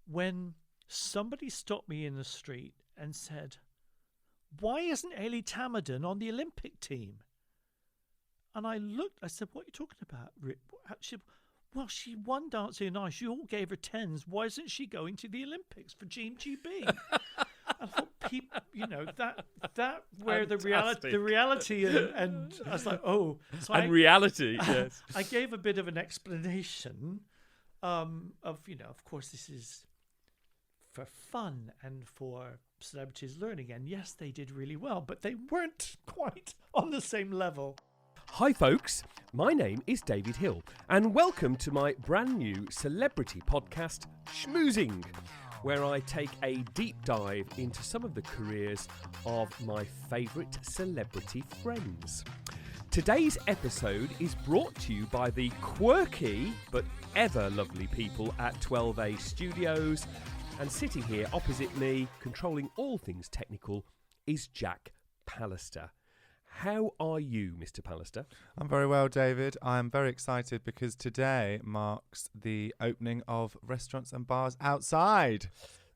when somebody stopped me in the street and said, "Why isn't Ellie Tamadin on the Olympic team?" And I said, "What are you talking about, Rick?" Well, she won Dancing on Ice. You all gave her tens. Why isn't she going to the Olympics for Team GB? I thought, people, that where Fantastic. the reality, and I was like, oh, so reality, yes. I gave a bit of an explanation of course, this is for fun and for celebrities learning. And yes, they did really well, but they weren't quite on the same level. Hi folks, my name is David Hill and welcome to my brand new celebrity podcast, Schmoozing, where I take a deep dive into some of the careers of my favourite celebrity friends. Today's episode is brought to you by the quirky but ever lovely people at 12A Studios, and sitting here opposite me, controlling all things technical, is Jack Pallister. How are you, Mr. Pallister? I'm very well, David. I am very excited because today marks the opening of restaurants and bars outside.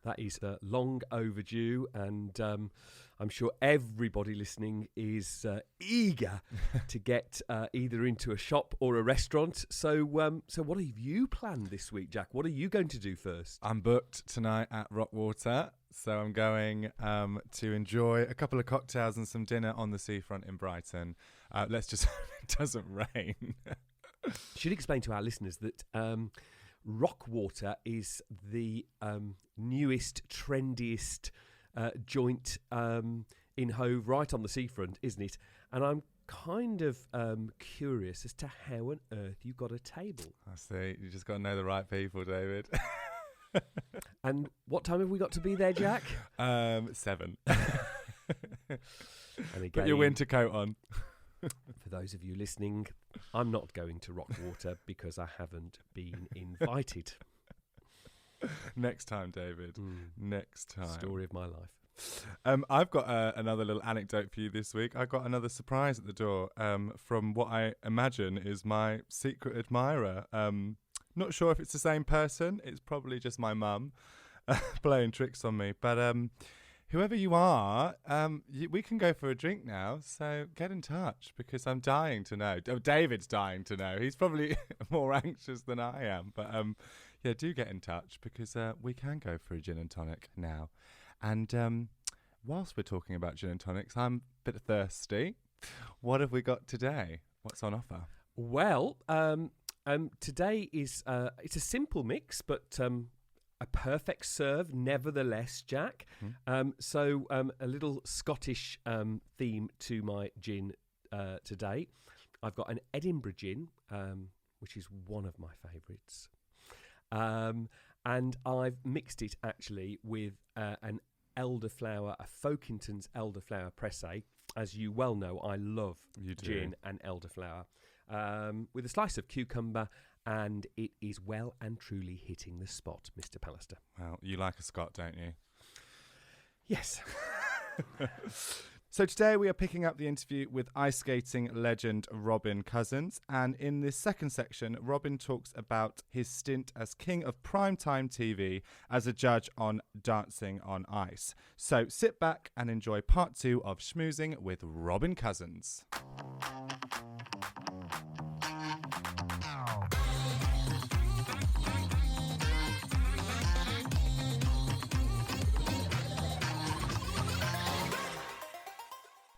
That is long overdue, and I'm sure everybody listening is eager to get either into a shop or a restaurant. So what have you planned this week, Jack? What are you going to do first? I'm booked tonight at Rockwater, so I'm going to enjoy a couple of cocktails and some dinner on the seafront in Brighton. Let's just hope it doesn't rain. Should explain to our listeners that Rockwater is the newest, trendiest joint in Hove, right on the seafront, isn't it? And I'm kind of curious as to how on earth you got a table. I see. You just got to know the right people, David. And what time have we got to be there, Jack? 7. And again, Put your winter coat on. For those of you listening, I'm not going to Rockwater because I haven't been invited. Next time, David. Next time. Story of my life. I've got another little anecdote for you this week. I got another surprise at the door from what I imagine is my secret admirer. Not sure if it's the same person. It's probably just my mum playing tricks on me. But whoever you are, we can go for a drink now. So get in touch because I'm dying to know. Oh, David's dying to know. He's probably more anxious than I am. But yeah, do get in touch because we can go for a gin and tonic now. And whilst we're talking about gin and tonics, I'm a bit thirsty. What have we got today? What's on offer? Well, today is it's a simple mix, but a perfect serve, nevertheless, Jack. So a little Scottish theme to my gin today. I've got an Edinburgh gin, which is one of my favourites. And I've mixed it actually with an elderflower, a Folkeington's elderflower pressé. As you well know, I love gin and elderflower. With a slice of cucumber, and it is well and truly hitting the spot, Mr. Pallister. Well, you like a Scot, don't you? Yes. So today we are picking up the interview with ice skating legend Robin Cousins, and in this second section, Robin talks about his stint as king of primetime TV as a judge on Dancing on Ice. So sit back and enjoy part 2 of Schmoozing with Robin Cousins.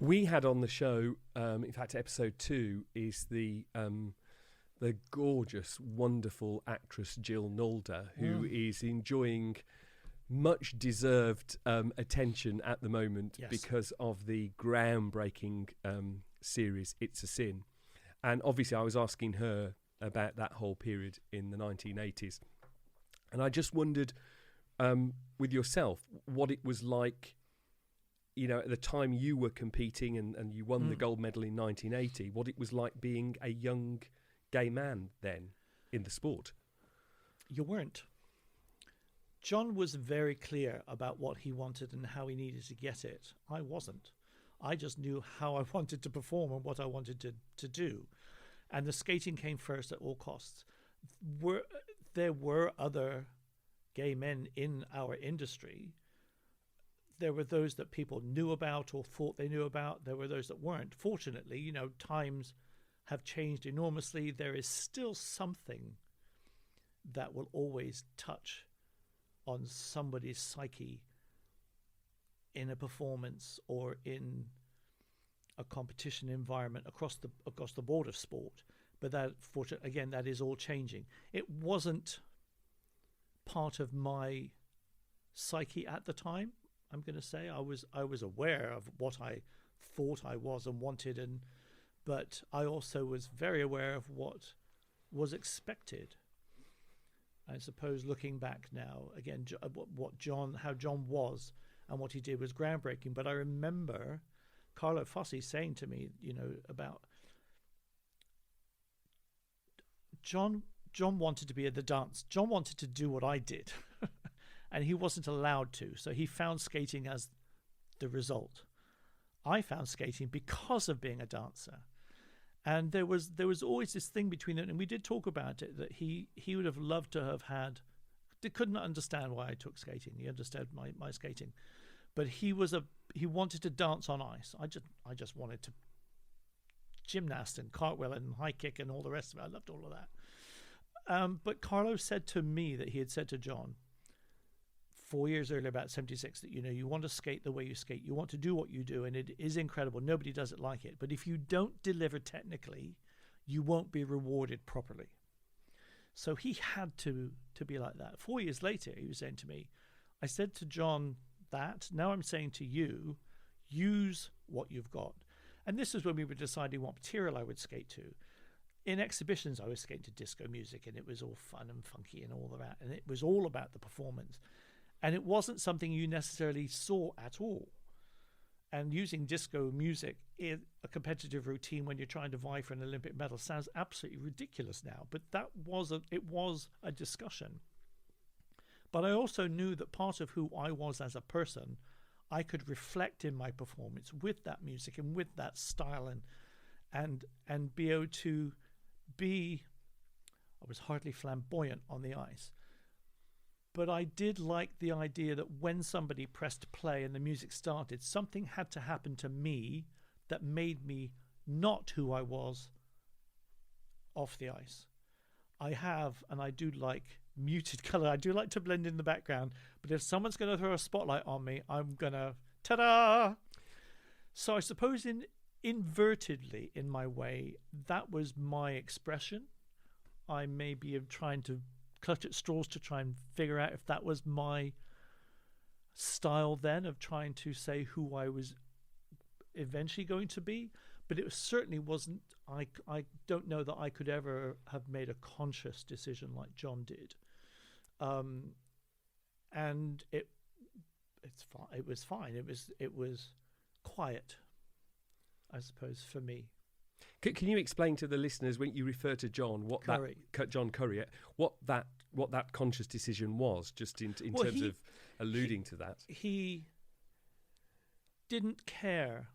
We had on the show, in fact, episode 2 is the gorgeous, wonderful actress Jill Nalder, who is enjoying much deserved attention at the moment because of the groundbreaking series It's a Sin. And obviously I was asking her about that whole period in the 1980s. And I just wondered, with yourself, what it was like, you know, at the time you were competing and you won the gold medal in 1980, what it was like being a young gay man then in the sport. You weren't. John was very clear about what he wanted and how he needed to get it. I wasn't. I just knew how I wanted to perform and what I wanted to do. And the skating came first at all costs. There were other gay men in our industry, there were those that people knew about or thought they knew about. There were those that weren't. Fortunately, you know, times have changed enormously. There is still something that will always touch on somebody's psyche in a performance or in a competition environment across the board of sport. But that, fortunately, again, that is all changing. It wasn't part of my psyche at the time. I'm going to say I was aware of what I thought I was and wanted, but I also was very aware of what was expected. I suppose looking back now, again, how John was and what he did was groundbreaking. But I remember Carlo Fossi saying to me, you know, about John wanted to be at the dance. John wanted to do what I did. And he wasn't allowed to. So he found skating as the result. I found skating because of being a dancer. And there was always this thing between them, and we did talk about it, that he would have loved to have had. They couldn't understand why I took skating. He understood my skating, but he wanted to dance on ice. I just wanted to gymnast and cartwheel and high kick and all the rest of it. I loved all of that. But Carlo said to me that he had said to John 4 years earlier, about 76, that, you know, you want to skate the way you skate. You want to do what you do, and it is incredible. Nobody does it like it. But if you don't deliver technically, you won't be rewarded properly. So he had to be like that. 4 years later, he was saying to me, I said to John that, now I'm saying to you, use what you've got. And this is when we were deciding what material I would skate to. In exhibitions, I was skating to disco music, and it was all fun and funky and all of that. And it was all about the performance. And it wasn't something you necessarily saw at all. And using disco music in a competitive routine when you're trying to vie for an Olympic medal sounds absolutely ridiculous now. But it was a discussion. But I also knew that part of who I was as a person, I could reflect in my performance with that music and with that style and be able to be. I was hardly flamboyant on the ice. But I did like the idea that when somebody pressed play and the music started, something had to happen to me that made me not who I was off the ice. I do like muted color. I do like to blend in the background. But if someone's going to throw a spotlight on me, I'm going to, ta-da! So I suppose invertedly, in my way, that was my expression. I maybe am trying to clutch at straws to try and figure out if that was my style then of trying to say who I was eventually going to be. But it certainly wasn't. I don't know that I could ever have made a conscious decision like John did. And it's fine. It was fine. It was quiet, I suppose, for me. Can you explain to the listeners, when you refer to John, John Curry, what that conscious decision was, just in terms of alluding to that? He didn't care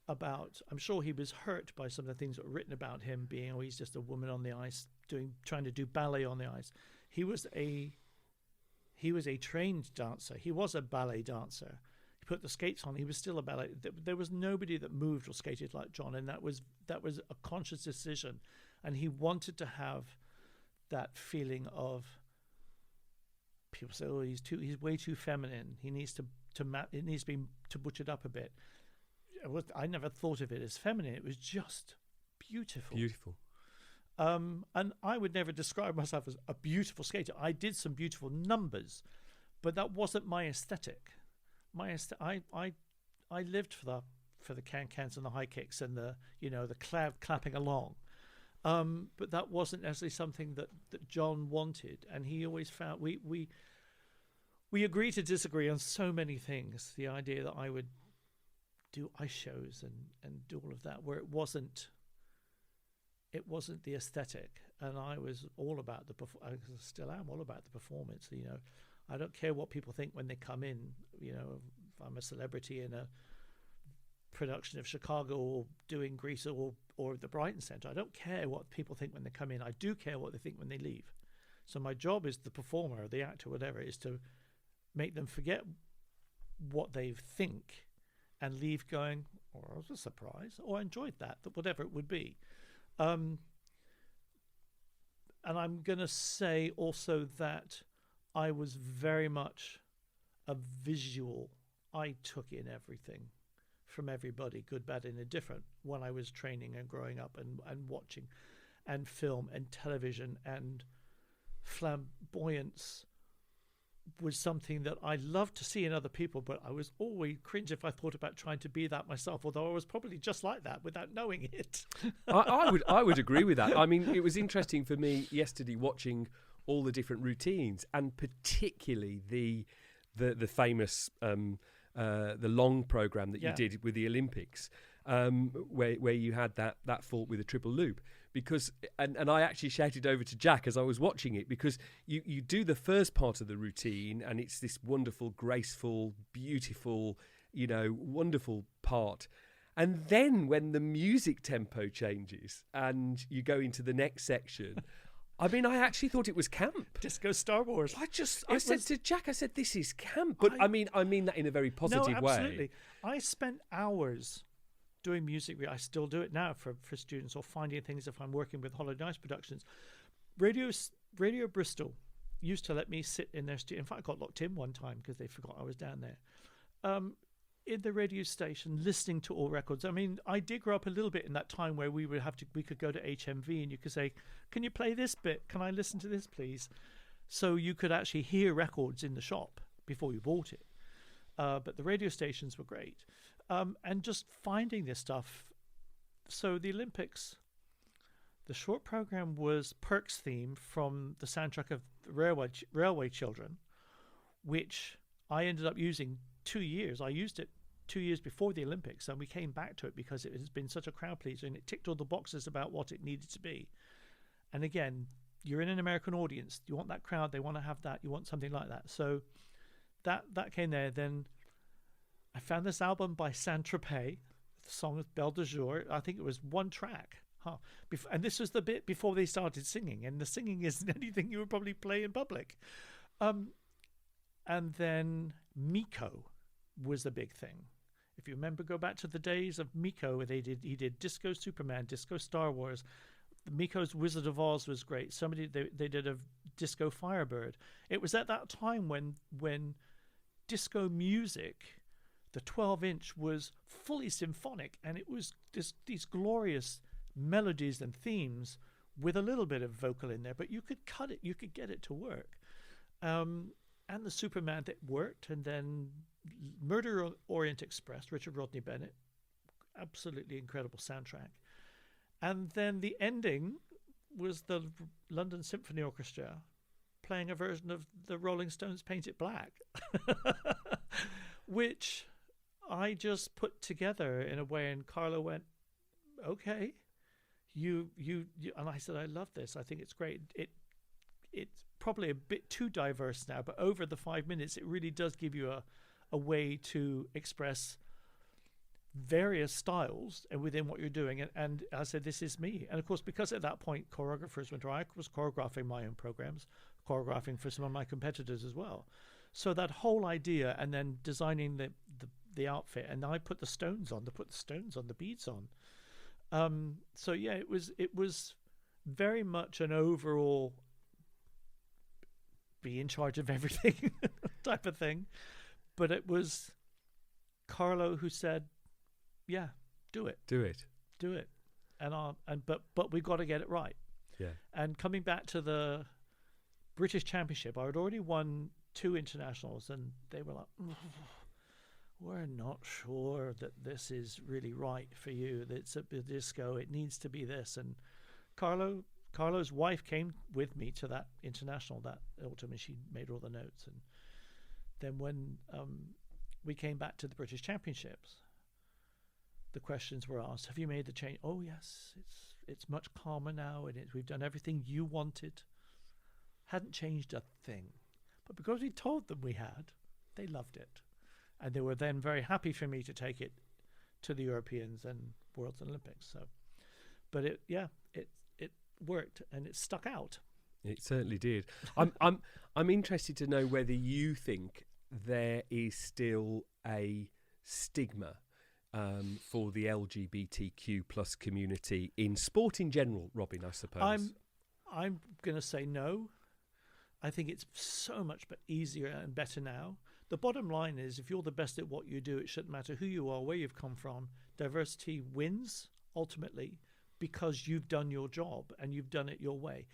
about. I'm sure he was hurt by some of the things that were written about him being, he's just a woman on the ice trying to do ballet on the ice. He was a trained dancer. He was a ballet dancer. He put the skates on. He was still a ballet. There was nobody that moved or skated like John, and that was a conscious decision. And he wanted to have that feeling of, people say, oh, he's way too feminine. He needs it needs to be butchered up a bit. I never thought of it as feminine. It was just beautiful. Beautiful. And I would never describe myself as a beautiful skater. I did some beautiful numbers, but that wasn't my aesthetic. I lived for the can-cans and the high kicks and the clapping along. But that wasn't necessarily something that John wanted, and he always found we agreed to disagree on so many things. The idea that I would do ice shows and do all of that, where it wasn't the aesthetic, and I was all about I still am all about the performance. I don't care what people think when they come in. If I'm a celebrity in a production of Chicago or doing Grease or the Brighton Centre, I don't care what people think when they come in. I do care what they think when they leave. So my job as the performer, or the actor, whatever, is to make them forget what they think and leave going, or I was a surprise, or I enjoyed that, whatever it would be. And I'm going to say also that I was very much a visual. I took in everything from everybody, good, bad, and indifferent, when I was training and growing up and watching, and film and television, and flamboyance was something that I loved to see in other people, but I was always cringe if I thought about trying to be that myself, although I was probably just like that without knowing it. I would agree with that. I mean, it was interesting for me yesterday watching all the different routines, and particularly the famous the long program that you did with the Olympics, where you had that fault with a triple loop. Because and I actually shouted over to Jack as I was watching it, because you do the first part of the routine and it's this wonderful, graceful, beautiful, wonderful part. And then when the music tempo changes and you go into the next section, I mean, I actually thought it was camp. Disco Star Wars. I said to Jack, this is camp. But I mean that in a very positive way. Absolutely. I spent hours doing music. I still do it now for students, or finding things if I'm working with Hollow Dice Productions. Radio Bristol used to let me sit in their studio. In fact, I got locked in one time because they forgot I was down there. In the radio station, listening to all records. I mean, I did grow up a little bit in that time where we could go to HMV and you could say, "Can you play this bit? Can I listen to this, please?" So you could actually hear records in the shop before you bought it. But the radio stations were great. And just finding this stuff. So the Olympics, the short program was Perk's theme from the soundtrack of Railway Children, which I ended up using 2 years. I used it 2 years before the Olympics, and we came back to it because it has been such a crowd pleaser, and it ticked all the boxes about what it needed to be. And again, you're in an American audience. You want that crowd. They want to have that. You want something like that. So that came there. Then I found this album by Saint-Tropez. The song is Belle de Jour. I think it was one track. And this was the bit before they started singing. And the singing isn't anything you would probably play in public. And then Miko was the big thing. If you remember, go back to the days of Miko, where he did Disco Superman, Disco Star Wars. Miko's Wizard of Oz was great. They did a Disco Firebird. It was at that time when disco music, the 12-inch, was fully symphonic, and it was these glorious melodies and themes with a little bit of vocal in there, but you could cut it, you could get it to work. And the Superman that worked, and then Murder on Orient Express, Richard Rodney Bennett, absolutely incredible soundtrack. And then the ending was the London Symphony Orchestra playing a version of the Rolling Stones' Paint It Black, which I just put together in a way, and Carlo went, "Okay, you," and I said, "I love this. I think it's great. It's probably a bit too diverse now, but over the 5 minutes, it really does give you a way to express various styles and within what you're doing." And I said, "This is me." And of course, because at that point choreographers went, I was choreographing my own programs, choreographing for some of my competitors as well. So that whole idea, and then designing the outfit, and I put the stones on, the beads on. So yeah, it was very much an overall be in charge of everything type of thing. But it was Carlo who said, "Yeah, do it. But we've got to get it right." Yeah. And coming back to the British Championship, I had already won 2 internationals, and they were like, "We're not sure that this is really right for you. It's a disco. It needs to be this." And Carlo's wife came with me to that international that autumn, and she made all the notes. And then when we came back to the British Championships, the questions were asked, "Have you made the change?" "Oh yes, it's much calmer now, and we've done everything you wanted." Hadn't changed a thing, but because we told them we had, they loved it, and they were then very happy for me to take it to the Europeans and Worlds and Olympics. So, but it worked, and it stuck out. It certainly did. I'm interested to know whether you think there is still a stigma for the LGBTQ plus community in sport in general, Robin, I suppose. I'm going to say no. I think it's so much easier and better now. The bottom line is, if you're the best at what you do, it shouldn't matter who you are, where you've come from. Diversity wins ultimately because you've done your job and you've done it your way.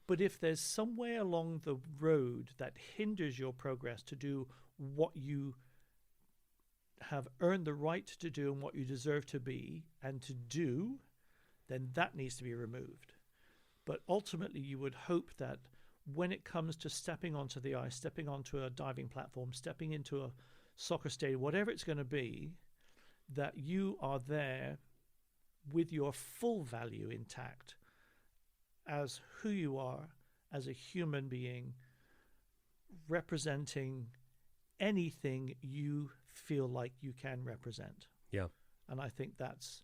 But if there's somewhere along the road that hinders your progress to do what you have earned the right to do and what you deserve to be and to do, then that needs to be removed. But ultimately, you would hope that when it comes to stepping onto the ice, stepping onto a diving platform, stepping into a soccer stadium, whatever it's going to be, that you are there with your full value intact as who you are, as a human being, representing anything you feel like you can represent. Yeah. And I think that's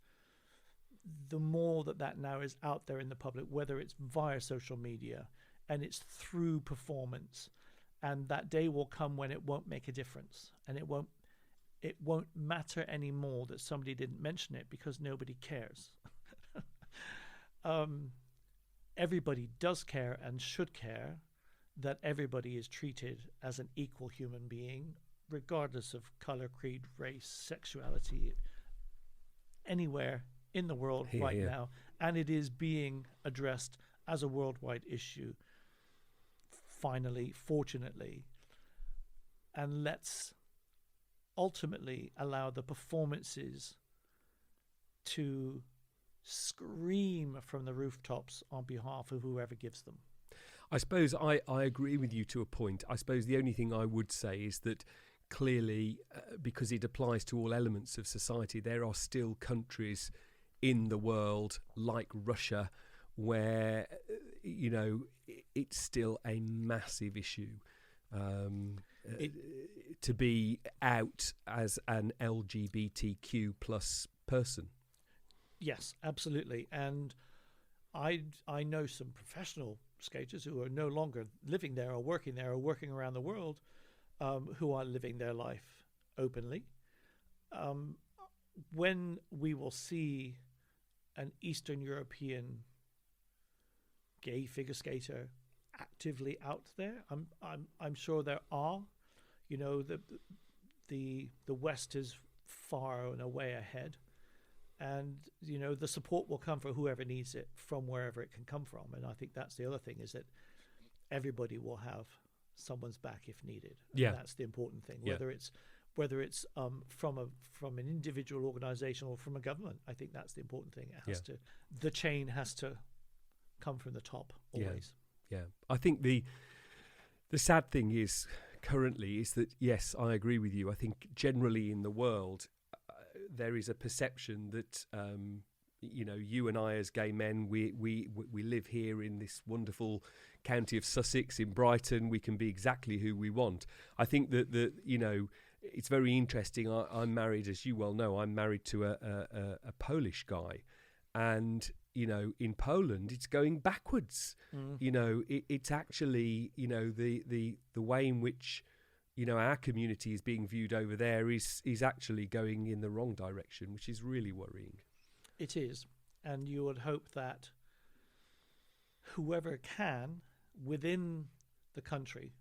the more that now is out there in the public, whether it's via social media and it's through performance, and that day will come when it won't make a difference, and it won't matter anymore that somebody didn't mention it because nobody cares. Everybody does care and should care that everybody is treated as an equal human being, regardless of color, creed, race, sexuality, anywhere in the world now. And it is being addressed as a worldwide issue, finally, fortunately. And let's ultimately allow the performances to scream from the rooftops on behalf of whoever gives them. I suppose I agree with you to a point. I suppose the only thing I would say is that clearly, because it applies to all elements of society, there are still countries in the world like Russia where, it's still a massive issue to be out as an LGBTQ plus person. Yes, absolutely. And I know some professional skaters who are no longer living there or working around the world, who are living their life openly. When we will see an Eastern European gay figure skater actively out there, I'm sure there are. The West is far and away ahead. And, the support will come for whoever needs it from wherever it can come from. And I think that's the other thing, is that everybody will have someone's back if needed. Yeah. And that's the important thing, whether it's from an individual organization or from a government. I think that's the important thing. The chain has to come from the top always. Yeah. I think the sad thing is currently is that, yes, I agree with you. I think generally in the world, there is a perception that you and I as gay men, we live here in this wonderful county of Sussex in Brighton. We can be exactly who we want. I think that it's very interesting. I'm married, as you well know. I'm married to a Polish guy, and in Poland it's going backwards. It's actually the way in which our community is being viewed over there is actually going in the wrong direction, which is really worrying. It is. And you would hope that whoever can within the country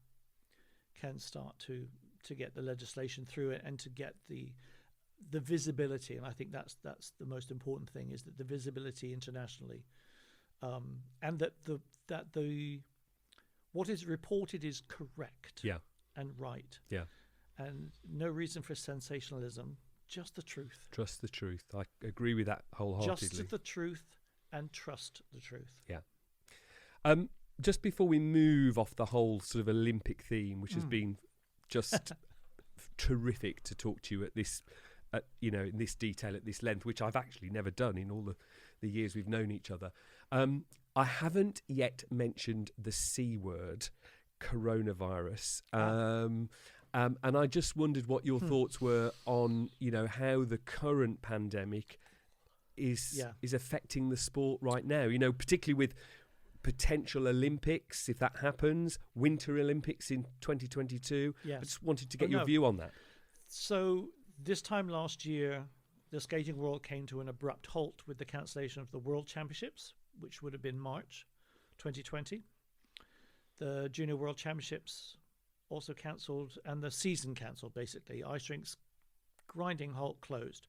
can start to get the legislation through it and to get the visibility. And I think that's the most important thing, is that the visibility internationally, and that the what is reported is correct. Yeah. And right. Yeah. And no reason for sensationalism, just the truth. Trust the truth. I agree with that wholeheartedly. Just the truth and trust the truth. Yeah. Just before we move off the whole sort of Olympic theme, which has been just terrific to talk to you at this, in this detail, at this length, which I've actually never done in all the years we've known each other. I haven't yet mentioned the C word, coronavirus. And I just wondered what your thoughts were on, how the current pandemic is affecting the sport right now, particularly with potential Olympics, if that happens, Winter Olympics in 2022. Yes. I just wanted to get your view on that. So this time last year, the skating world came to an abrupt halt with the cancellation of the World Championships, which would have been March 2020. The Junior World Championships also cancelled, and the season cancelled, basically. Ice rinks, grinding halt, closed.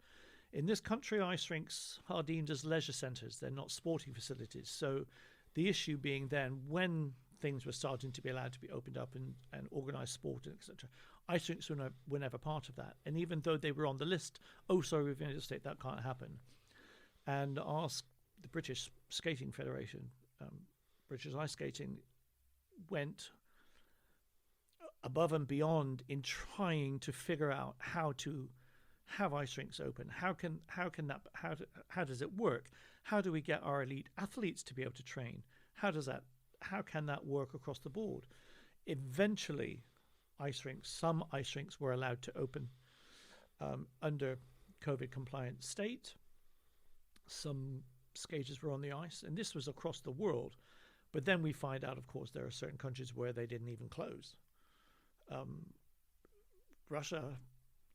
In this country, ice rinks are deemed as leisure centres. They're not sporting facilities. So the issue being then, when things were starting to be allowed to be opened up and organised sport, etc., ice rinks were never part of that. And even though they were on the list, we've made a mistake, that can't happen. And the British Skating Federation, British Ice Skating, went above and beyond in trying to figure out how to have ice rinks open. How does it work? How do we get our elite athletes to be able to train? How can that work across the board? Eventually, some ice rinks were allowed to open under COVID compliant state. Some skaters were on the ice, and this was across the world. But then we find out, of course, there are certain countries where they didn't even close. Russia,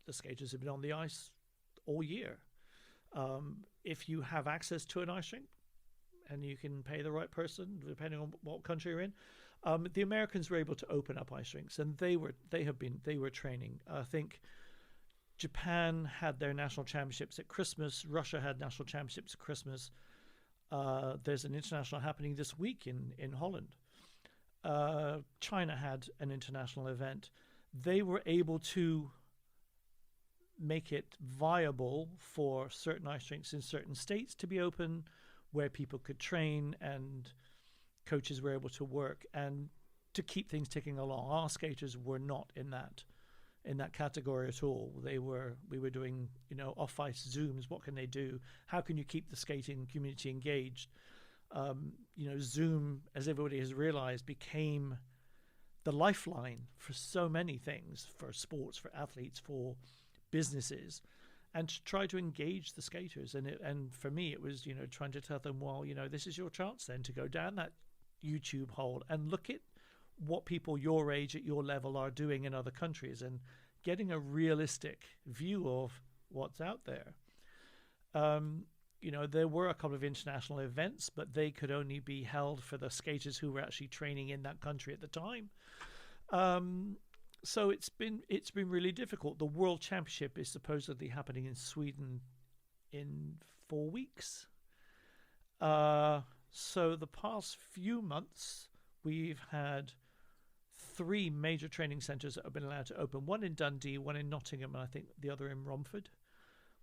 the skaters have been on the ice all year. If you have access to an ice rink and you can pay the right person, depending on what country you're in, the Americans were able to open up ice rinks, and they were training. I think Japan had their national championships at Christmas. Russia had national championships at Christmas. There's an international happening this week in Holland. China had an international event. They were able to make it viable for certain ice rinks in certain states to be open, where people could train and coaches were able to work and to keep things ticking along. Our skaters were not in that category at all. We were doing, off-ice Zooms. What can they do? How can you keep the skating community engaged? Zoom, as everybody has realized, became the lifeline for so many things, for sports, for athletes, for businesses, and to try to engage the skaters. And for me, it was, trying to tell them, well, this is your chance then to go down that YouTube hole and look at what people your age at your level are doing in other countries and getting a realistic view of what's out there. There were a couple of international events, but they could only be held for the skaters who were actually training in that country at the time. So it's been really difficult. The World Championship is supposedly happening in Sweden in 4 weeks. So the past few months, we've had 3 major training centres that have been allowed to open. One in Dundee, one in Nottingham, and I think the other in Romford,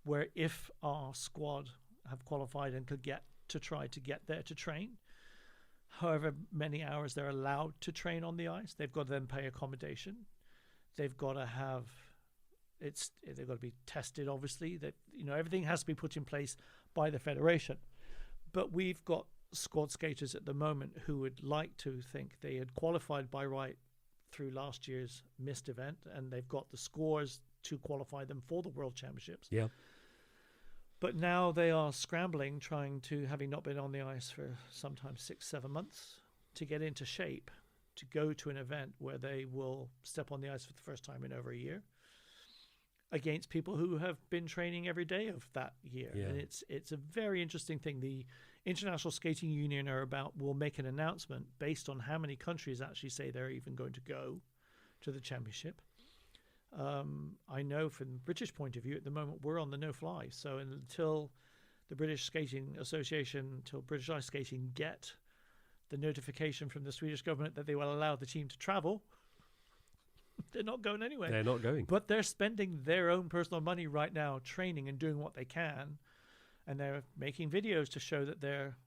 where if our squad have qualified and could try to get there to train, however many hours they're allowed to train on the ice, they've got to then pay accommodation. They've got to be tested, obviously. That everything has to be put in place by the federation. But we've got squad skaters at the moment who would like to think they had qualified by right through last year's missed event, and they've got the scores to qualify them for the World Championships. Yeah. But now they are scrambling, having not been on the ice for sometimes 6-7 months, to get into shape, to go to an event where they will step on the ice for the first time in over a year against people who have been training every day of that year. Yeah. And it's a very interesting thing. The International Skating Union will make an announcement based on how many countries actually say they're even going to go to the championship. I know from the British point of view, at the moment, we're on the no-fly. So until the British Skating Association, until British Ice Skating get the notification from the Swedish government that they will allow the team to travel, they're not going anywhere. They're not going. But they're spending their own personal money right now training and doing what they can. And they're making videos to show that they're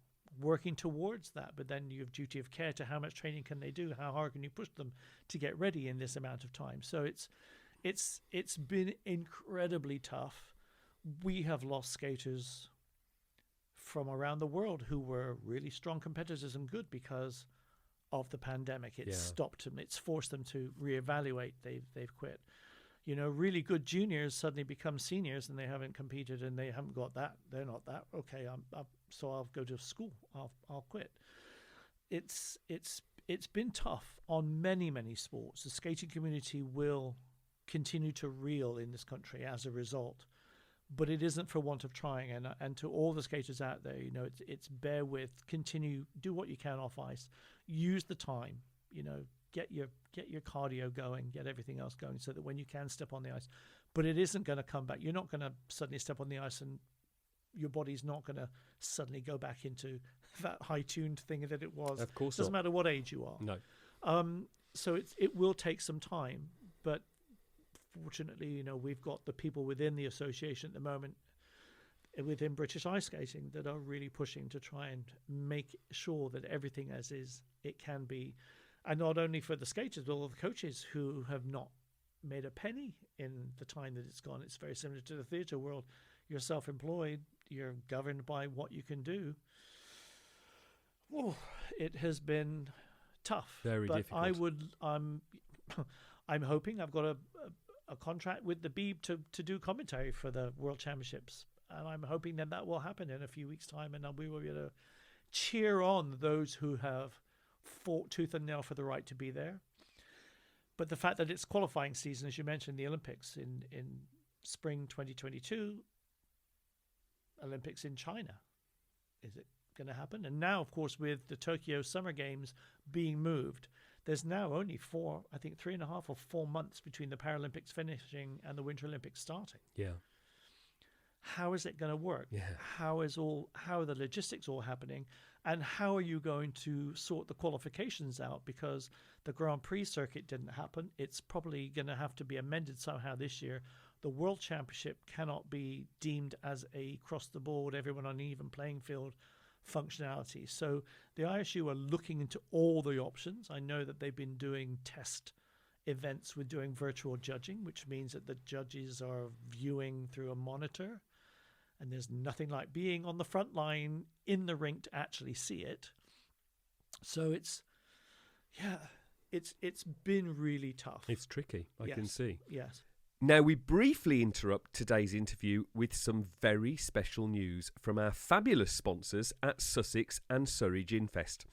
working towards that. But then you have duty of care to how much training can they do? How hard can you push them to get ready in this amount of time? So it's been incredibly tough. We have lost skaters from around the world who were really strong competitors and good because of the pandemic. It's stopped them. It's forced them to reevaluate. They've quit. Really good juniors suddenly become seniors and they haven't competed and they haven't got that. They're not that. Okay, so I'll go to school. I'll quit. it's been tough on many sports. The skating community will continue to reel in this country as a result, but it isn't for want of trying. And to all the skaters out there, it's bear with, continue, do what you can off ice, use the time, get your cardio going, get everything else going, so that when you can step on the ice, but it isn't going to come back. You're not going to suddenly step on the ice and your body's not going to suddenly go back into that high-tuned thing that it was. Of course, doesn't not. matter what age you are. No. So it will take some time, but fortunately, we've got the people within the association at the moment, within British ice skating, that are really pushing to try and make sure that everything as is it can be, and not only for the skaters, but all the coaches who have not made a penny in the time that it's gone. It's very similar to the theatre world. You're self-employed. You're governed by what you can do. Oh, it has been tough. Very difficult. I'm hoping I've got a contract with the Beeb to do commentary for the World Championships, and I'm hoping that will happen in a few weeks' time, and we will be able to cheer on those who have fought tooth and nail for the right to be there. But the fact that it's qualifying season, as you mentioned, the Olympics in spring 2022, Olympics in China, is it going to happen? And now, of course, with the Tokyo Summer Games being moved, there's now only 3.5 or 4 months between the Paralympics finishing and the Winter Olympics starting. Yeah. How is it going to work? Yeah. How are the logistics all happening? And how are you going to sort the qualifications out? Because the Grand Prix circuit didn't happen. It's probably going to have to be amended somehow this year. The World Championship cannot be deemed as a cross-the-board, everyone on an even playing field functionality. So the ISU are looking into all the options. I know that they've been doing test events with doing virtual judging, which means that the judges are viewing through a monitor, and there's nothing like being on the front line in the rink to actually see it. So it's been really tough. It's tricky, I can see. Yes. Now, we briefly interrupt today's interview with some very special news from our fabulous sponsors at Sussex and Surrey Gin Fest.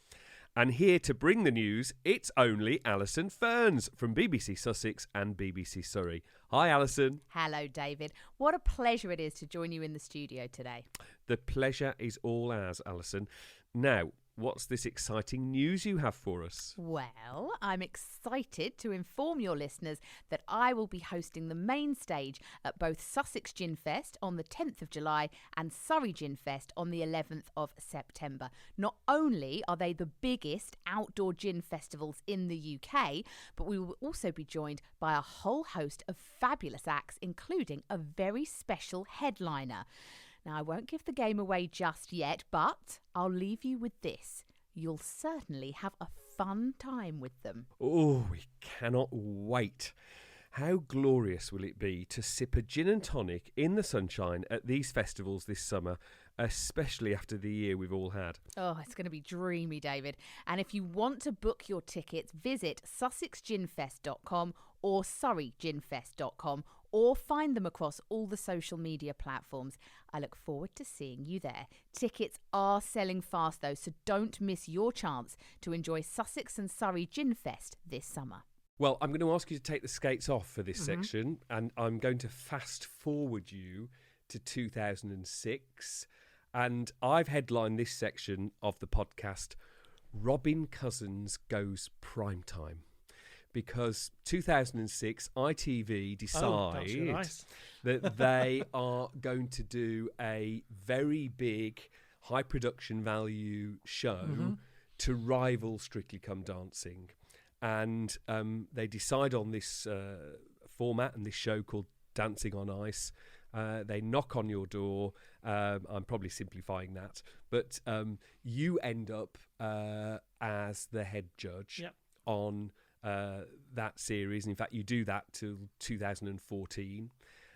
And here to bring the news, it's only Alison Ferns from BBC Sussex and BBC Surrey. Hi, Alison. Hello, David. What a pleasure it is to join you in the studio today. The pleasure is all ours, Alison. Now, what's this exciting news you have for us? Well, I'm excited to inform your listeners that I will be hosting the main stage at both Sussex Gin Fest on the 10th of July and Surrey Gin Fest on the 11th of September. Not only are they the biggest outdoor gin festivals in the UK, but we will also be joined by a whole host of fabulous acts, including a very special headliner. Now, I won't give the game away just yet, but I'll leave you with this. You'll certainly have a fun time with them. Oh, we cannot wait. How glorious will it be to sip a gin and tonic in the sunshine at these festivals this summer, especially after the year we've all had? Oh, it's going to be dreamy, David. And if you want to book your tickets, visit sussexginfest.com or surreyginfest.com, or find them across all the social media platforms. I look forward to seeing you there. Tickets are selling fast though, so don't miss your chance to enjoy Sussex and Surrey Gin Fest this summer. Well, I'm going to ask you to take the skates off for this section, and I'm going to fast forward you to 2006. And I've headlined this section of the podcast, Robin Cousins Goes Primetime. Because 2006, ITV decide that they are going to do a very big, high production value show to rival Strictly Come Dancing. And they decide on this format and this show called Dancing on Ice. They knock on your door. I'm probably simplifying that. But you end up as the head judge on that series. In fact, you do that till 2014.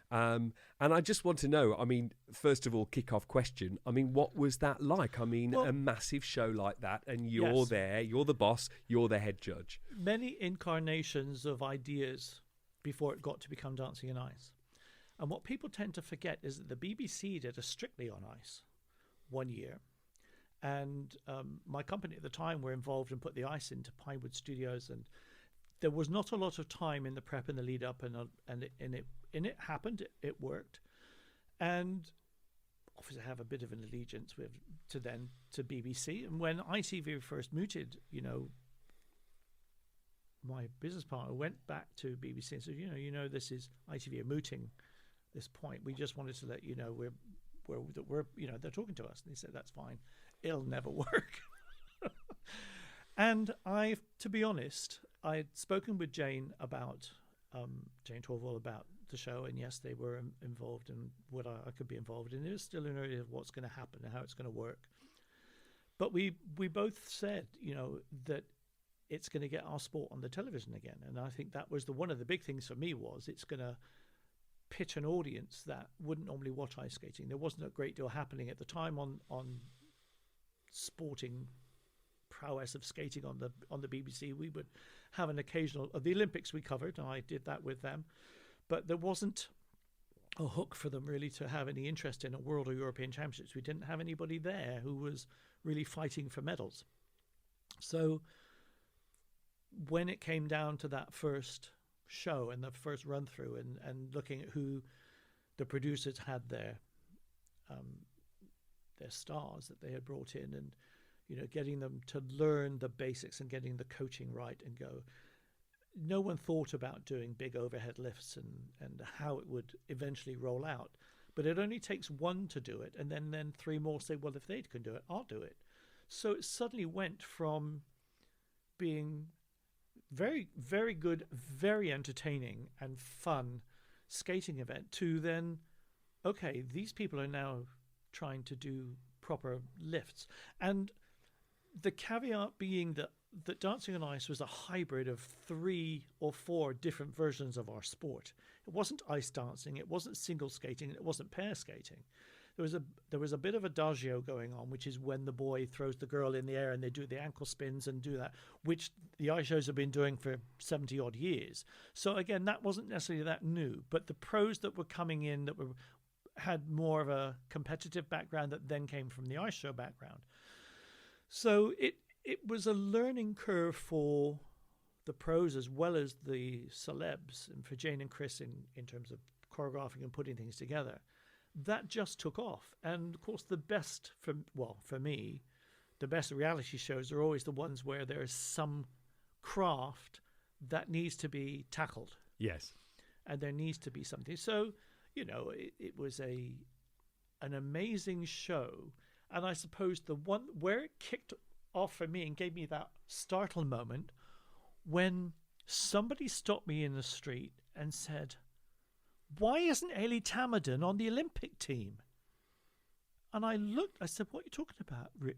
And I just want to know, I mean, first of all, kick-off question. I mean, what was that like? I mean, a massive show like that, and you're there, you're the boss, you're the head judge. Many incarnations of ideas before it got to become Dancing on Ice. And what people tend to forget is that the BBC did a Strictly on Ice one year. And my company at the time were involved and put the ice into Pinewood Studios, and there was not a lot of time in the prep and the lead up, and it happened. It worked, and obviously I have a bit of an allegiance to BBC. And when ITV first mooted, my business partner went back to BBC and said, this is ITV are mooting this point. We just wanted to let you know we're they're talking to us. And he said, that's fine. It'll never work. And to be honest, I'd spoken with Jane Torval about the show, and yes, they were involved in what I could be involved in. It was still an area of what's going to happen and how it's going to work. But we both said, that it's going to get our sport on the television again. And I think that was one of the big things for me was it's going to pitch an audience that wouldn't normally watch ice skating. There wasn't a great deal happening at the time on sporting prowess of skating on the BBC. We would have an occasional the Olympics we covered, and I did that with them, but there wasn't a hook for them really to have any interest in a World or European Championships. We didn't have anybody there who was really fighting for medals. So when it came down to that first show and the first run through and looking at who the producers had their stars that they had brought in, and getting them to learn the basics and getting the coaching right and go, no one thought about doing big overhead lifts and how it would eventually roll out. But it only takes one to do it, and then three more say, well, if they can do it, I'll do it. So it suddenly went from being very, very good, very entertaining and fun skating event to then, okay, these people are now trying to do proper lifts. And the caveat being that Dancing on Ice was a hybrid of 3 or 4 different versions of our sport. It wasn't ice dancing, it wasn't single skating, it wasn't pair skating. There was a bit of adagio going on, which is when the boy throws the girl in the air and they do the ankle spins and do that, which the ice shows have been doing for 70 odd years. So again, that wasn't necessarily that new, but the pros that were coming in that had more of a competitive background that then came from the ice show background. So it was a learning curve for the pros as well as the celebs, and for Jane and Chris in terms of choreographing and putting things together. That just took off. And of course, for me, the best reality shows are always the ones where there is some craft that needs to be tackled. Yes. And there needs to be something. So, it was an amazing show. And I suppose the one where it kicked off for me and gave me that startle moment when somebody stopped me in the street and said, why isn't Ailey Tamadon on the Olympic team? And I said, what are you talking about, Rick?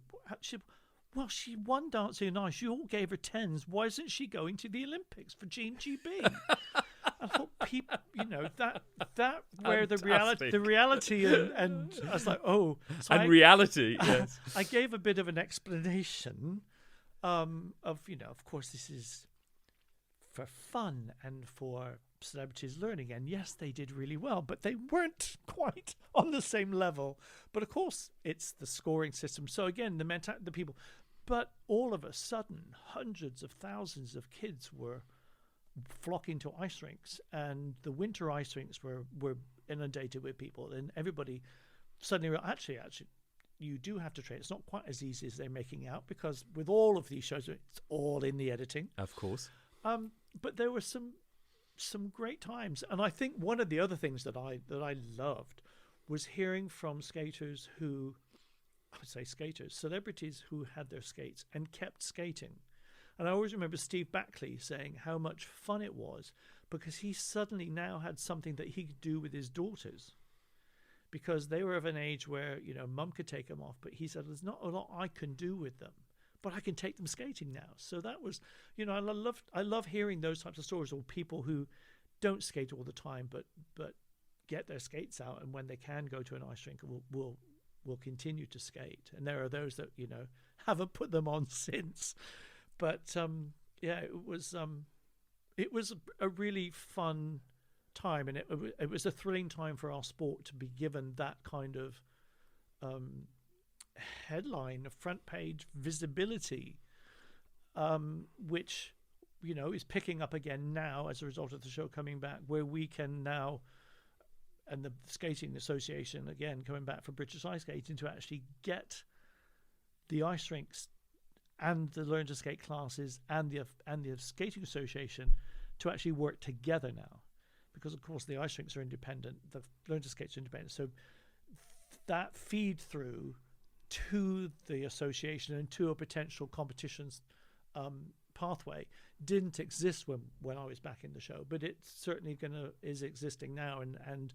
Well, she won Dancing on Ice. You all gave her 10s. Why isn't she going to the Olympics for Gene GB? I thought people, that where the reality and I was like, oh. So reality, yes. I gave a bit of an explanation of course, this is for fun and for celebrities learning. And yes, they did really well, but they weren't quite on the same level. But of course, it's the scoring system. So again, the people. But all of a sudden, hundreds of thousands of kids were flocking to ice rinks, and the winter ice rinks were inundated with people, and everybody suddenly actually you do have to train. It's not quite as easy as they're making out, because with all of these shows, it's all in the editing, of course. But there were some great times, and I think one of the other things that I loved was hearing from skaters celebrities who had their skates and kept skating. And I always remember Steve Backley saying how much fun it was, because he suddenly now had something that he could do with his daughters, because they were of an age where, mum could take them off, but he said, there's not a lot I can do with them, but I can take them skating now. So that was, I love hearing those types of stories, or people who don't skate all the time, but get their skates out, and when they can go to an ice rink, will continue to skate. And there are those that, haven't put them on since. But it was a really fun time, and it was a thrilling time for our sport to be given that kind of headline, a front page visibility, which, is picking up again now as a result of the show coming back, where we can now, and the Skating Association, again, coming back for British Ice Skating, to actually get the ice rinks and the Learn to Skate classes and the Skating Association to actually work together now. Because, of course, the ice rinks are independent, the Learn to Skates are independent. So that feed through to the association and to a potential competitions pathway didn't exist when I was back in the show, but it's certainly is existing now, and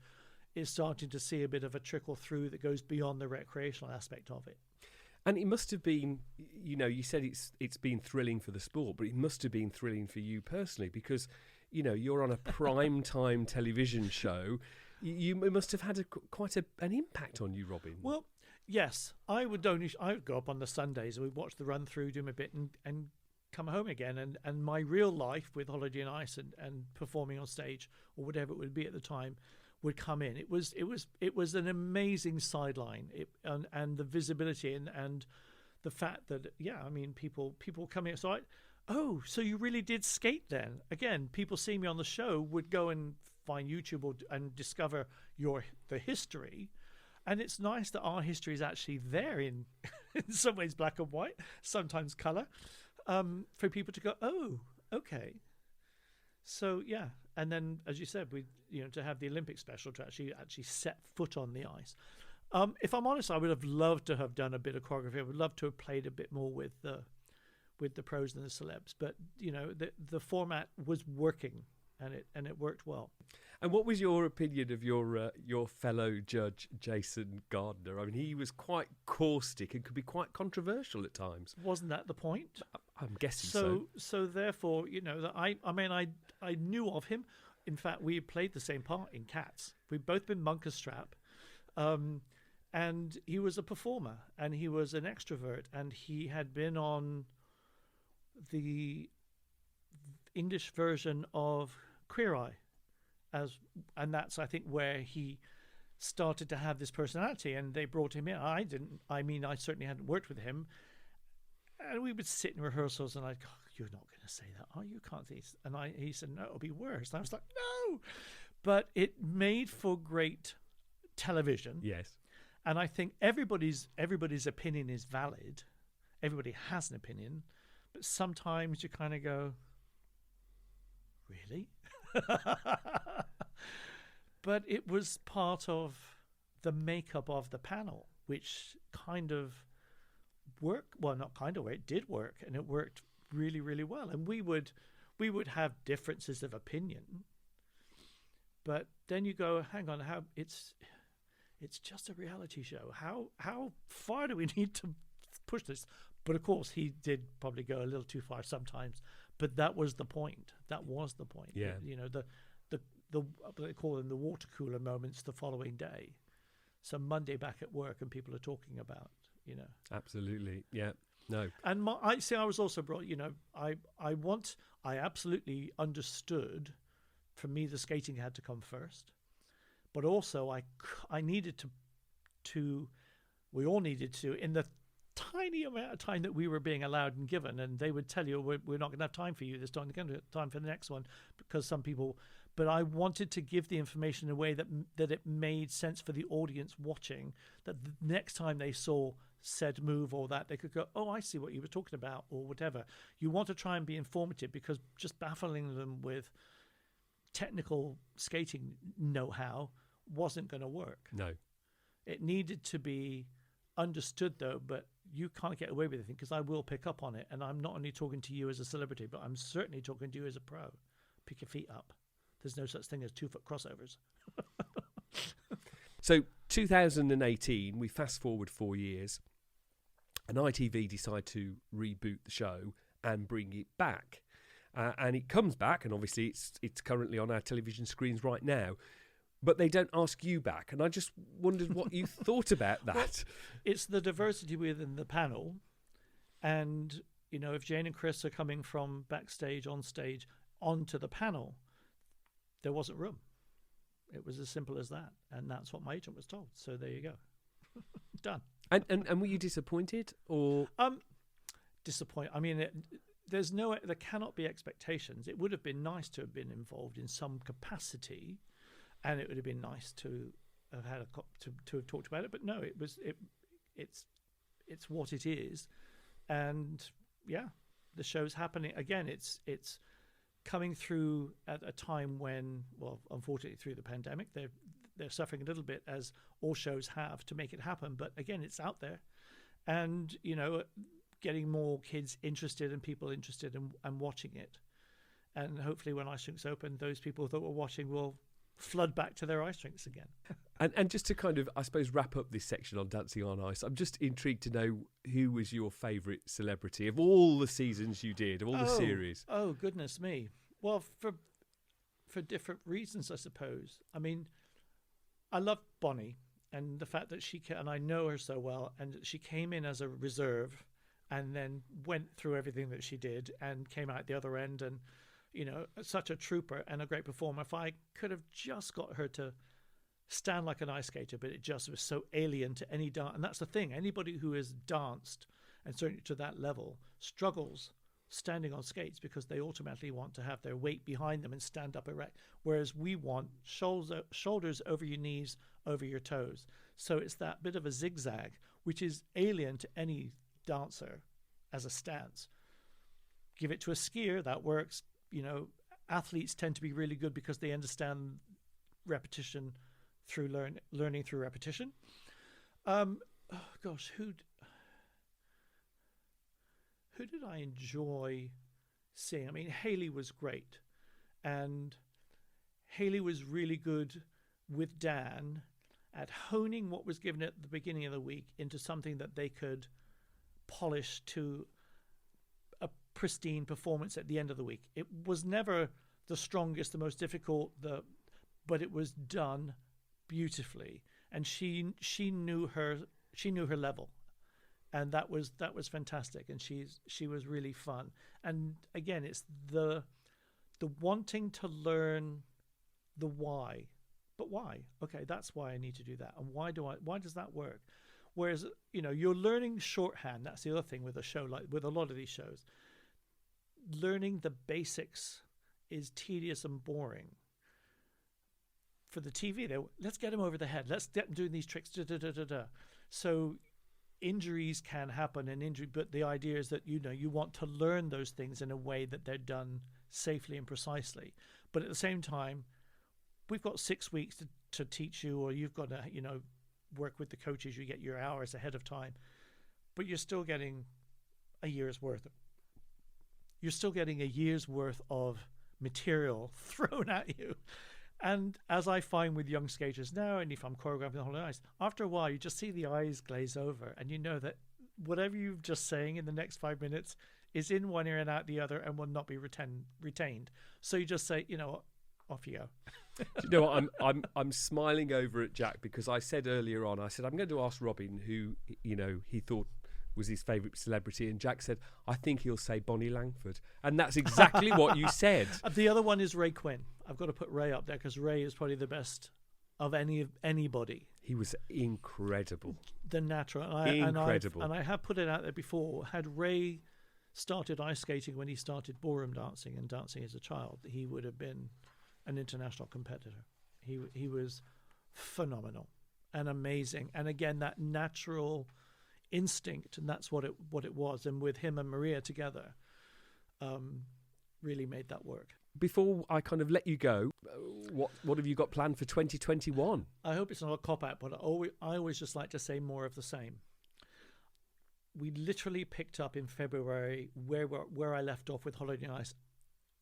is starting to see a bit of a trickle through that goes beyond the recreational aspect of it. And it must have been, you said it's been thrilling for the sport, but it must have been thrilling for you personally, because you're on a prime time television show. It must have had quite an impact on you, Robin. Well, yes, I would go up on the Sundays and we'd watch the run through, do my bit, and come home again. And my real life with Holiday on Ice and performing on stage or whatever it would be at the time would come in. It was an amazing sideline. And the visibility and the fact that people coming. So so you really did skate then? Again, people seeing me on the show would go and find YouTube and discover the history. And it's nice that our history is actually there in some ways black and white, sometimes colour, for people to go, oh, okay. So, yeah. And then, as you said, to have the Olympic special to actually set foot on the ice. If I'm honest, I would have loved to have done a bit of choreography. I would love to have played a bit more with the pros and the celebs. But, the format was working. And it worked well. And what was your opinion of your fellow judge, Jason Gardner? I mean, he was quite caustic and could be quite controversial at times. Wasn't that the point? I'm guessing so. So therefore, I knew of him. In fact, we played the same part in Cats. We'd both been Munkerstrap. And he was a performer and he was an extrovert, and he had been on the English version of Queer Eye, and that's, I think, where he started to have this personality, and they brought him in. I certainly hadn't worked with him, and we would sit in rehearsals and I'd go, you're not going to say that, are you? Can't say. And he said, no, it'll be worse. And I was like, no. But it made for great television. Yes. And I think everybody's opinion is valid. Everybody has an opinion, but sometimes you kind of go, really? But it was part of the makeup of the panel, which kind of worked. Well, not kind of, it did work, and it worked really, really well. And we would have differences of opinion, but then you go, hang on, how it's just a reality show. How far do we need to push this? But of course, he did probably go a little too far sometimes. But that was the point. That was the point. Yeah. The they call them the water cooler moments the following day. So Monday back at work and people are talking about, Absolutely. Yeah. No. And I was also brought, I absolutely understood, for me, the skating had to come first. But also I needed to, we all needed to, in the tiny amount of time that we were being allowed and given, and they would tell you, we're not going to have time for you this time, we're going to have time for the next one, because some people, but I wanted to give the information in a way that it made sense for the audience watching, that the next time they saw said move or that, they could go, oh, I see what you were talking about, or whatever. You want to try and be informative, because just baffling them with technical skating know-how wasn't going to work. No. It needed to be understood, though, but you can't get away with anything, because I will pick up on it, and I'm not only talking to you as a celebrity, but I'm certainly talking to you as a pro. Pick your feet up. There's no such thing as 2-foot crossovers. So 2018, we fast forward 4 years, and ITV decide to reboot the show and bring it back. And it comes back, and obviously it's currently on our television screens right now. But they don't ask you back. And I just wondered what you thought about that. Well, it's the diversity within the panel. And, if Jane and Chris are coming from backstage, on stage, onto the panel, there wasn't room. It was as simple as that. And that's what my agent was told. So there you go. Done. And were you disappointed or? Disappointed. I mean, there cannot be expectations. It would have been nice to have been involved in some capacity, and it would have been nice to have had to have talked about it. But no, it's what it is, and yeah, the show's happening again. It's coming through at a time when, well, unfortunately through the pandemic, they're suffering a little bit, as all shows have, to make it happen. But again, it's out there, and getting more kids interested and people interested in watching it. And hopefully when ice rinks open, those people that were watching will flood back to their ice rinks again. And just to kind of, I suppose, wrap up this section on Dancing on Ice, I'm just intrigued to know who was your favourite celebrity of all the seasons you did, of all the series. Oh, goodness me. Well, for different reasons, I suppose. I mean, I love Bonnie, and the fact that and I know her so well, and she came in as a reserve and then went through everything that she did and came out the other end, and such a trooper and a great performer. If I could have just got her to stand like an ice skater, but it just was so alien to any dance. And that's the thing, anybody who has danced, and certainly to that level, struggles standing on skates because they automatically want to have their weight behind them and stand up erect, whereas we want shoulders over your knees, over your toes. So it's that bit of a zigzag, which is alien to any dancer as a stance. Give it to a skier, that works. Athletes tend to be really good because they understand repetition through learning through repetition. Who did I enjoy seeing? I mean, Hayley was great, and Hayley was really good with Dan at honing what was given at the beginning of the week into something that they could polish to a pristine performance at the end of the week. It was never the strongest, the most difficult, but it was done beautifully, and she knew her level, and that was fantastic. And she was really fun. And again, it's the wanting to learn the why. But why? Okay, that's why I need to do that. And why does that work? Whereas, you're learning shorthand. That's the other thing with a show, like with a lot of these shows. Learning the basics is tedious and boring. For the TV, let's get them over the head. Let's get them doing these tricks. So injuries can happen, but the idea is that, you want to learn those things in a way that they're done safely and precisely. But at the same time, we've got 6 weeks to teach you, or you've got to, work with the coaches. You get your hours ahead of time, but you're still getting a year's worth. You're still getting a year's worth of material thrown at you. And as I find with young skaters now, and if I'm choreographing the whole ice, after a while you just see the eyes glaze over, and you know that whatever you're just saying in the next 5 minutes is in one ear and out the other and will not be retained. So you just say, off you go. Do you know what? I'm smiling over at Jack, because I said earlier on, I'm going to ask Robin who he thought was his favourite celebrity, and Jack said, I think he'll say Bonnie Langford, and that's exactly what you said. The other one is Ray Quinn. I've got to put Ray up there because Ray is probably the best of anybody. He was incredible. The natural. Incredible. And I have put it out there before. Had Ray started ice skating when he started ballroom dancing and dancing as a child, he would have been an international competitor. He was phenomenal and amazing. And again, that natural instinct, and that's what it was. And with him and Maria together, really made that work. Before I kind of let you go, what have you got planned for 2021? I hope it's not a cop-out, but I always just like to say more of the same. We literally picked up in February where I left off with Holiday on Ice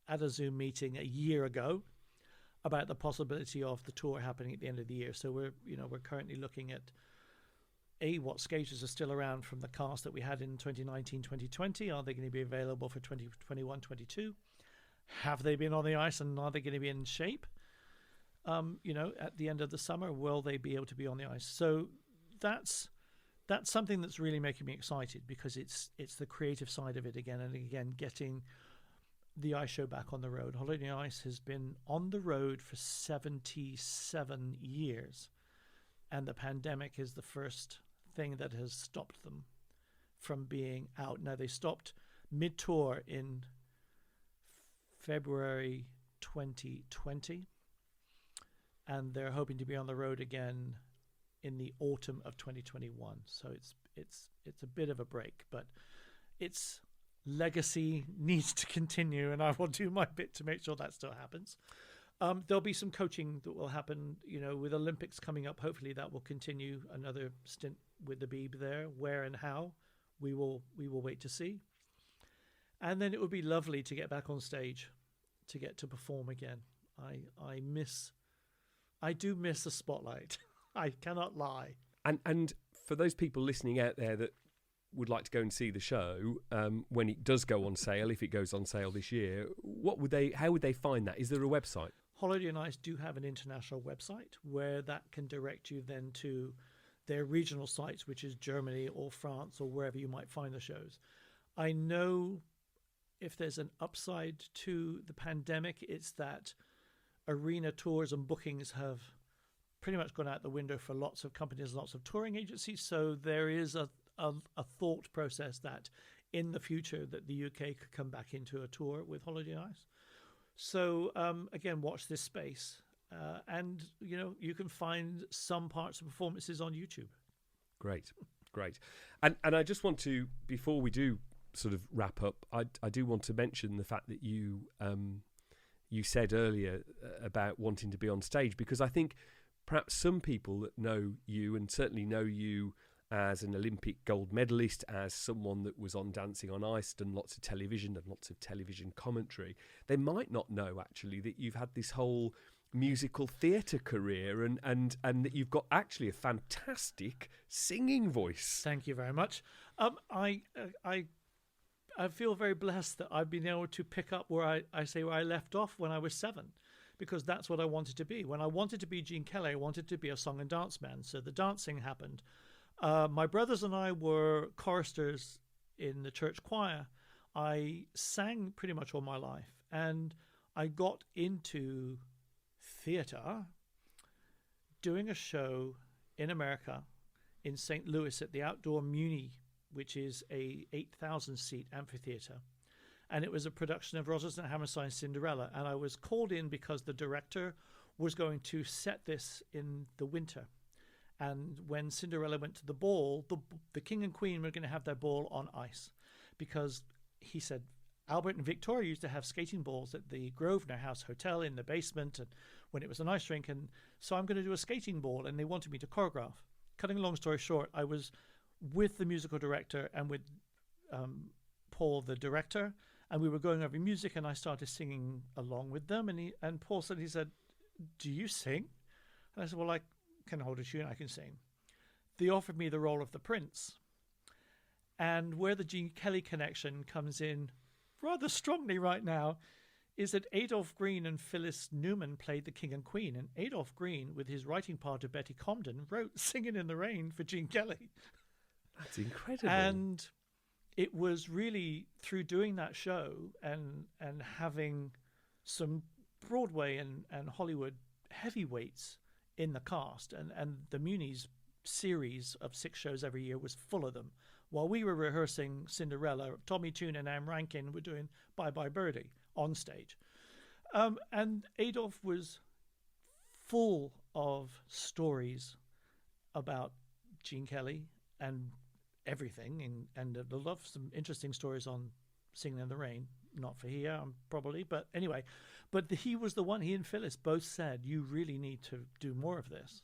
at a Zoom meeting a year ago about the possibility of the tour happening at the end of the year. So we're currently looking at what skaters are still around from the cast that we had in 2019, 2020. Are they going to be available for 2021, 22? Have they been on the ice, and are they going to be in shape? At the end of the summer, will they be able to be on the ice? So that's something that's really making me excited, because it's the creative side of it again and again, getting the ice show back on the road. Holiday on Ice has been on the road for 77 years, and the pandemic is the first thing that has stopped them from being out. Now, they stopped mid-tour in February 2020, and they're hoping to be on the road again in the autumn of 2021. So it's a bit of a break, but its legacy needs to continue, and I will do my bit to make sure that still happens. There'll be some coaching that will happen, with Olympics coming up. Hopefully that will continue another stint with the Beeb there. Where and how, we will wait to see. And then it would be lovely to get back on stage, to get to perform again. I do miss the spotlight. I cannot lie. And for those people listening out there that would like to go and see the show, when it does go on sale, if it goes on sale this year, how would they find that? Is there a website? Holiday on Ice do have an international website where that can direct you then to their regional sites, which is Germany or France or wherever you might find the shows. I know if there's an upside to the pandemic, it's that arena tours and bookings have pretty much gone out the window for lots of companies, lots of touring agencies. So there is a thought process that in the future that the UK could come back into a tour with Holiday on Ice. So again, watch this space, and you can find some parts of performances on YouTube. Great. And I just want to, before we do sort of wrap up, I do want to mention the fact that you said earlier about wanting to be on stage, because I think perhaps some people that know you, and certainly know you as an Olympic gold medalist, as someone that was on Dancing on Ice, done lots of television and lots of television commentary, they might not know actually that you've had this whole musical theatre career, and that you've got actually a fantastic singing voice. Thank you very much. I feel very blessed that I've been able to pick up where I left off when I was 7, because that's what I wanted to be. When I wanted to be Gene Kelly, I wanted to be a song and dance man. So the dancing happened. My brothers and I were choristers in the church choir. I sang pretty much all my life, and I got into theatre doing a show in America in St. Louis at the Outdoor Muni, which is a 8,000-seat amphitheatre. And it was a production of Rodgers and Hammerstein's Cinderella. And I was called in because the director was going to set this in the winter. And when Cinderella went to the ball, the king and queen were going to have their ball on ice, because he said Albert and Victoria used to have skating balls at the Grosvenor House Hotel in the basement, and when it was an ice rink. And so I'm going to do a skating ball, and they wanted me to choreograph. Cutting a long story short, I was with the musical director and with Paul, the director, and we were going over music, and I started singing along with them. And Paul said, "Do you sing?" And I said, "Well, I can hold a tune, I can sing." They offered me the role of the prince. And where the Gene Kelly connection comes in rather strongly right now is that Adolph Green and Phyllis Newman played the king and queen, and Adolph Green, with his writing part of Betty Comden, wrote Singing in the Rain for Gene Kelly. That's incredible. And it was really through doing that show and having some Broadway and Hollywood heavyweights in the cast, and the Muni's series of 6 shows every year was full of them. While we were rehearsing Cinderella, Tommy Tune and Anne Rankin were doing Bye Bye Birdie on stage. And Adolph was full of stories about Gene Kelly and everything, and I love some interesting stories on Singing in the Rain. Not for here, probably, but anyway. But he was the one, he and Phyllis both said, "You really need to do more of this."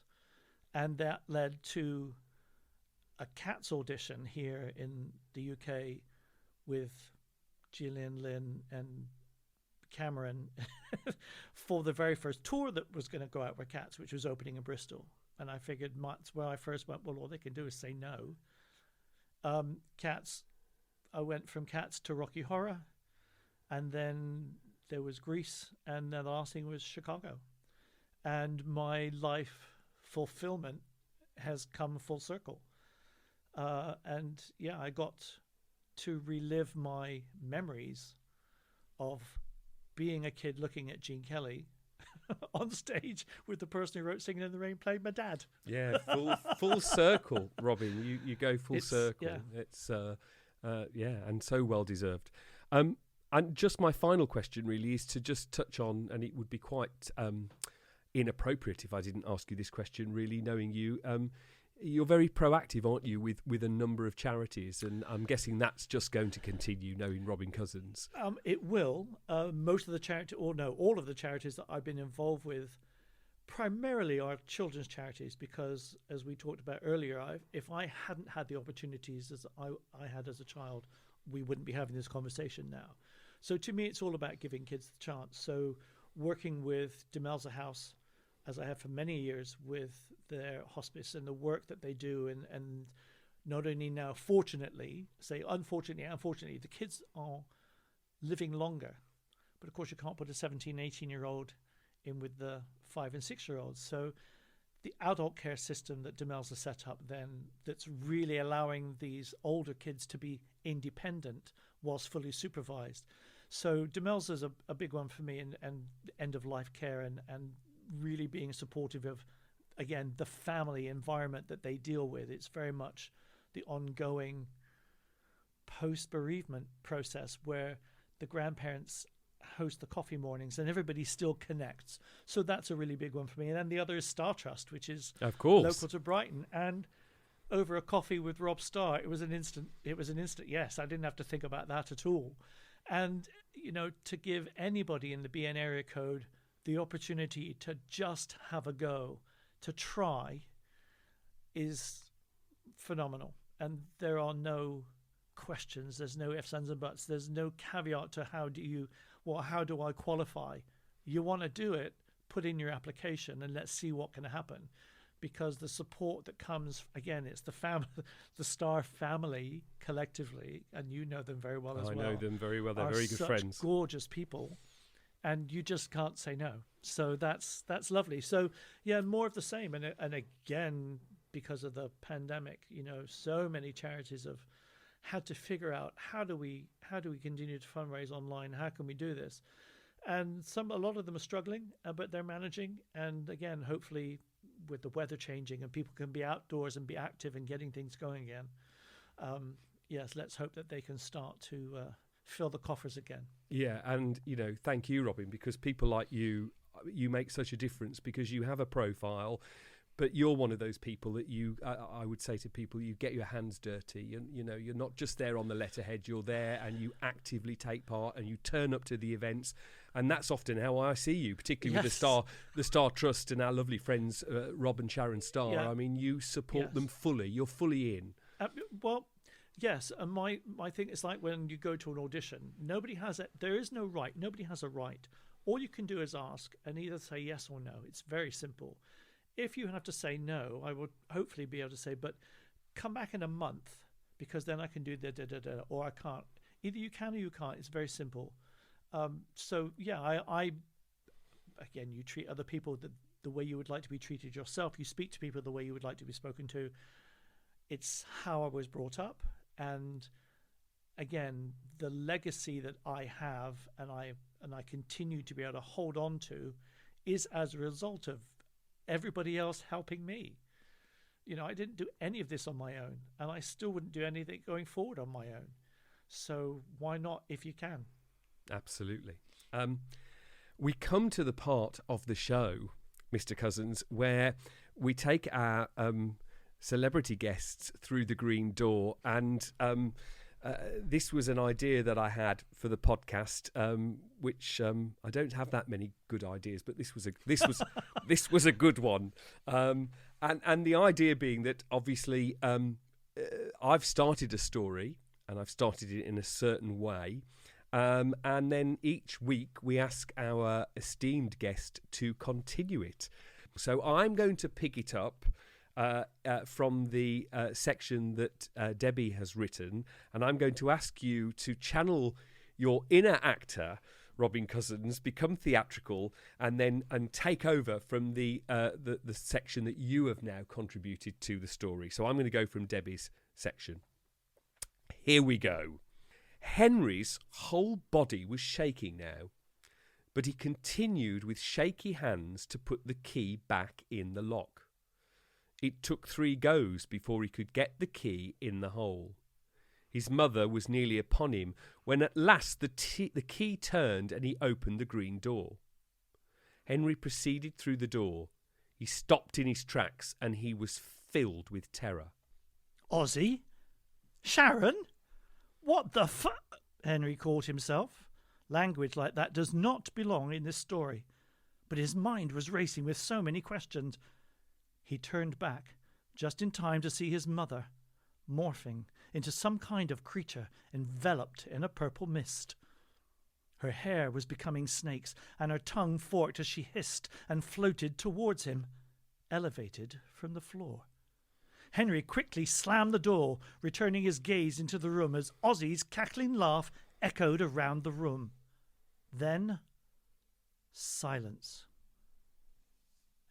And that led to a Cats audition here in the UK with Gillian Lynn and Cameron for the very first tour that was going to go out with Cats, which was opening in Bristol. And I figured that's where I first went, well, all they can do is say no. Cats, I went from Cats to Rocky Horror, and then there was Grease, and then the last thing was Chicago. And my life fulfillment has come full circle. And yeah, I got to relive my memories of being a kid looking at Gene Kelly on stage with the person who wrote Singing in the Rain playing my dad. Yeah, full circle, Robin. You go full circle. Yeah. It's and so well deserved. And just my final question really is to just touch on, and it would be quite inappropriate if I didn't ask you this question. Really, knowing you, you're very proactive, aren't you, with a number of charities, and I'm guessing that's just going to continue. Knowing Robin Cousins, it will. Most of the all of the charities that I've been involved with, primarily are children's charities, because as we talked about earlier, if I hadn't had the opportunities as I had as a child, we wouldn't be having this conversation now. So to me, it's all about giving kids the chance. So working with Demelza House, as I have for many years, with their hospice and the work that they do, and not only now, unfortunately, the kids are living longer. But of course, you can't put a 17, 18-year-old in with the 5 and 6-year-olds. So the adult care system that Demelza set up then, that's really allowing these older kids to be independent whilst fully supervised. So Demelza is a big one for me, and end-of-life care, and really being supportive of, again, the family environment that they deal with. It's very much the ongoing post-bereavement process where the grandparents host the coffee mornings and everybody still connects. So that's a really big one for me. And then the other is Star Trust, which is of course local to Brighton. And over a coffee with Rob Starr, it was an instant yes. I didn't have to think about that at all. And, to give anybody in the BN area code the opportunity to just have a go, to try, is phenomenal. And there are no questions. There's no ifs, ands, and buts. There's no caveat to how do I qualify? You want to do it, put in your application, and let's see what can happen. Because the support that comes, again, it's the Star family collectively, and you know them very well as well. I know them very well. They're very good friends. Gorgeous people, and you just can't say no. So that's lovely. So yeah, more of the same. And again, because of the pandemic, so many charities have had to figure out how do we continue to fundraise online? How can we do this? And a lot of them are struggling, but they're managing. And again, hopefully, with the weather changing and people can be outdoors and be active and getting things going again. Yes, let's hope that they can start to fill the coffers again. Yeah, and thank you, Robin, because people like you make such a difference, because you have a profile, but you're one of those people that I would say to people, you get your hands dirty, and you're not just there on the letterhead. You're there and you actively take part and you turn up to the events, and that's often how I see you, particularly with the Star Trust and our lovely friends Rob and Sharon Starr. Yeah. I mean, you support them fully. You're fully in. Well, yes, and my thing is like when you go to an audition, there is no right. Nobody has a right. All you can do is ask and either say yes or no. It's very simple. If you have to say no, I would hopefully be able to say, but come back in a month, because then I can do da-da-da-da, or I can't. Either you can or you can't. It's very simple. So, yeah, I again, you treat other people the way you would like to be treated yourself. You speak to people the way you would like to be spoken to. It's how I was brought up. And, again, the legacy that I have and I continue to be able to hold on to is as a result of everybody else helping me. I didn't do any of this on my own, and I still wouldn't do anything going forward on my own. So why not if you can? Absolutely. We come to the part of the show, Mr. Cousins, where we take our celebrity guests through the green door, and this was an idea that I had for the podcast, which I don't have that many good ideas, but this was a good one. And the idea being that obviously I've started a story, and I've started it in a certain way, and then each week we ask our esteemed guest to continue it. So I'm going to pick it up from the section that Debbie has written, and I'm going to ask you to channel your inner actor, Robin Cousins, become theatrical, and take over from the section that you have now contributed to the story. So I'm going to go from Debbie's section. Here we go. Henry's whole body was shaking now. but he continued with shaky hands to put the key back in the lock. It took 3 goes before he could get the key in the hole. His mother was nearly upon him when at last the key turned and he opened the green door. Henry proceeded through the door. He stopped in his tracks and he was filled with terror. Ozzy? Sharon? What the Henry called himself. Language like that does not belong in this story. But his mind was racing with so many questions. He turned back just in time to see his mother morphing into some kind of creature enveloped in a purple mist. Her hair was becoming snakes, and her tongue forked as she hissed and floated towards him, elevated from the floor. Henry quickly slammed the door, returning his gaze into the room as Ozzy's cackling laugh echoed around the room. Then, silence.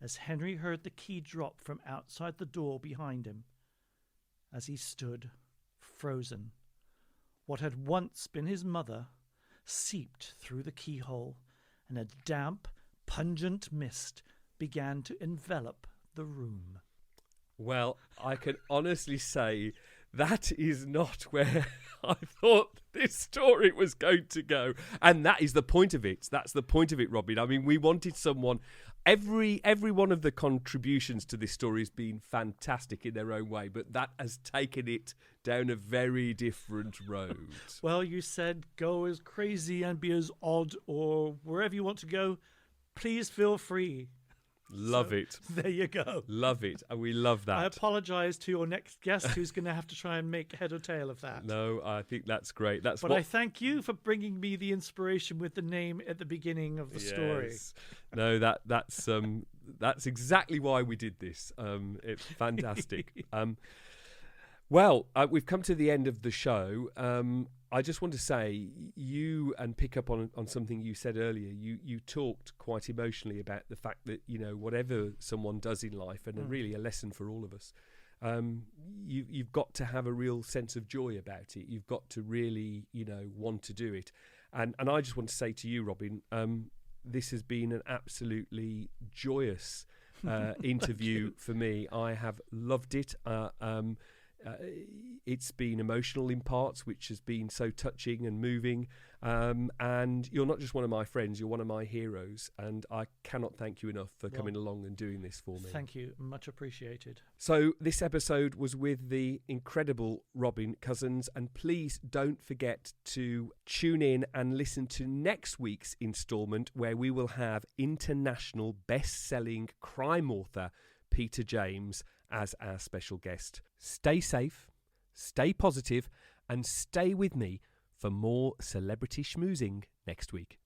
As Henry heard the key drop from outside the door behind him, as he stood, frozen, what had once been his mother seeped through the keyhole, and a damp, pungent mist began to envelop the room. Well, I can honestly say that is not where I thought this story was going to go. And that is the point of it. That's the point of it, Robin. I mean, we wanted someone... Every one of the contributions to this story has been fantastic in their own way, but that has taken it down a very different road. Well, you said go as crazy and be as odd, or wherever you want to go, please feel free. Love it. There you go. Love it. And we love that. I apologise to your next guest who's going to have to try and make head or tail of that. No, I think that's great. But I thank you for bringing me the inspiration with the name at the beginning of the story. No, that's exactly why we did this. It's fantastic. Well, we've come to the end of the show. I just want to say, and pick up on something you said earlier, you talked quite emotionally about the fact that, whatever someone does in life, and really a lesson for all of us, you've got to have a real sense of joy about it. You've got to really, want to do it. And I just want to say to you, Robin, this has been an absolutely joyous interview for me. I have loved it. It's been emotional in parts, which has been so touching and moving. And you're not just one of my friends, you're one of my heroes. And I cannot thank you enough for coming along and doing this for me. Thank you. Much appreciated. So this episode was with the incredible Robin Cousins. And please don't forget to tune in and listen to next week's instalment, where we will have international best-selling crime author Peter James as our special guest. Stay safe, stay positive, and stay with me for more celebrity schmoozing next week.